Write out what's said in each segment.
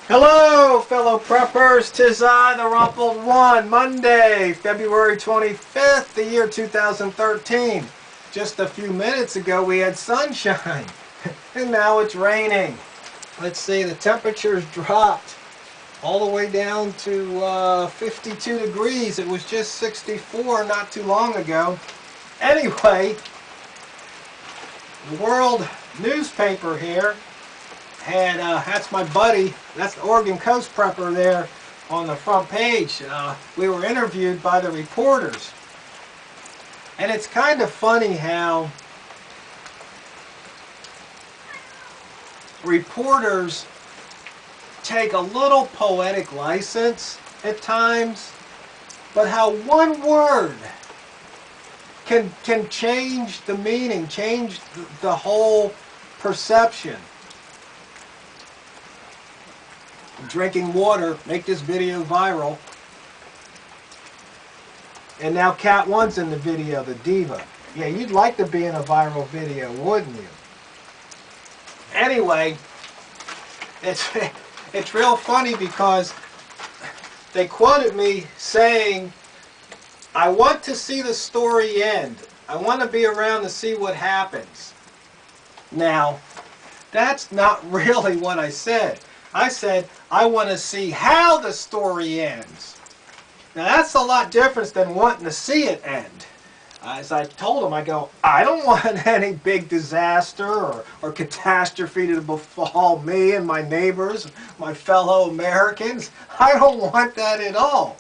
Hello, fellow preppers. 'Tis I, Therumpledone, Monday, February 25th, the year 2013. Just a few minutes ago, we had sunshine, and now it's raining. Let's see, the temperature's dropped all the way down to 52 degrees. It was just 64 not too long ago. Anyway, the world newspaper here had, that's my buddy, that's the Oregon Coast Prepper there on the front page. We were interviewed by the reporters. And it's kind of funny how reporters take a little poetic license at times, but how one word can change the meaning, change the whole perception. Drinking water, make this video viral. And now Cat 1's in the video, the diva. Yeah, you'd like to be in a viral video, wouldn't you? Anyway, it's real funny because they quoted me saying, I want to see the story end. I want to be around to see what happens. Now, that's not really what I said. I said, I want to see how the story ends. Now that's a lot different than wanting to see it end. As I told him, I go, I don't want any big disaster or catastrophe to befall me and my neighbors, my fellow Americans. I don't want that at all.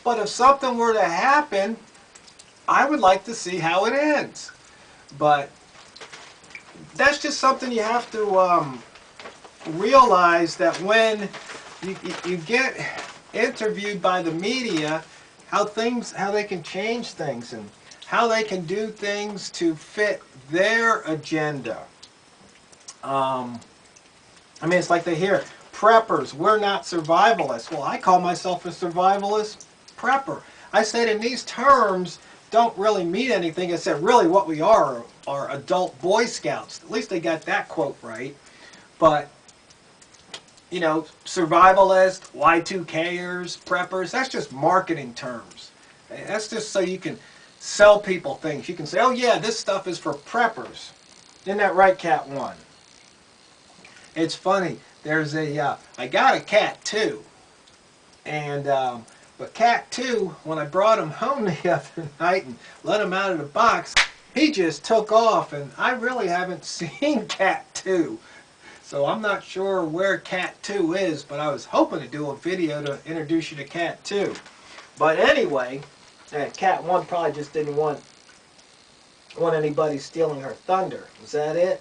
But if something were to happen, I would like to see how it ends. But that's just something you have to realize, that when you get interviewed by the media, how they can change things and how they can do things to fit their agenda. I mean, it's like they hear, preppers, we're not survivalists. Well, I call myself a survivalist prepper. I said in these terms don't really mean anything. I said really what we are adult Boy Scouts. At least they got that quote right. But you know, survivalist, Y2Kers, preppers, that's just marketing terms. That's just so you can sell people things. You can say, oh yeah, this stuff is for preppers. Isn't that right, Cat 1? It's funny, there's a, I got a Cat 2. And, but Cat 2, when I brought him home the other night and let him out of the box, he just took off, and I really haven't seen Cat 2. So I'm not sure where Cat 2 is, but I was hoping to do a video to introduce you to Cat 2. But anyway, Cat 1 probably just didn't want anybody stealing her thunder. Was that it?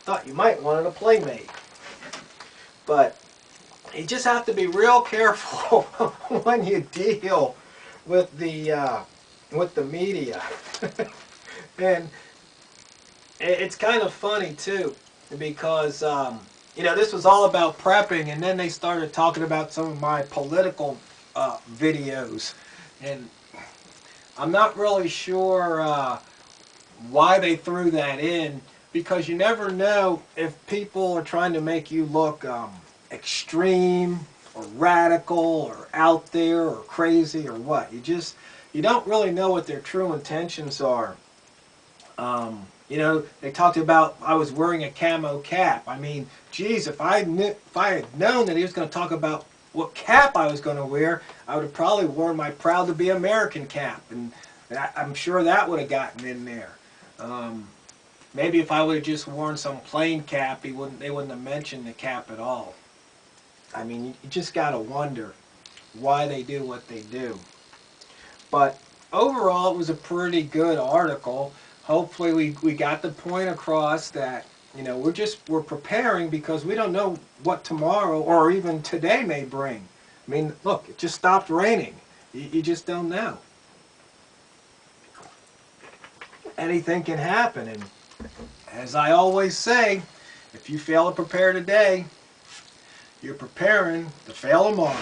Thought you might want a playmate. But you just have to be real careful when you deal with the media. And it's kind of funny too, because you know, this was all about prepping, and then they started talking about some of my political videos, and I'm not really sure why they threw that in, because you never know if people are trying to make you look extreme or radical or out there or crazy or what. You don't really know what their true intentions are. You know, they talked about I was wearing a camo cap. I mean, geez, if I had known that he was going to talk about what cap I was going to wear, I would have probably worn my Proud to Be American cap, and I'm sure that would have gotten in there. Maybe if I would have just worn some plain cap, they wouldn't have mentioned the cap at all. I mean, you just got to wonder why they do what they do. But overall, it was a pretty good article. Hopefully we got the point across that, you know, we're preparing because we don't know what tomorrow or even today may bring. I mean, look, it just stopped raining. You just don't know. Anything can happen, and as I always say, if you fail to prepare today, you're preparing to fail tomorrow.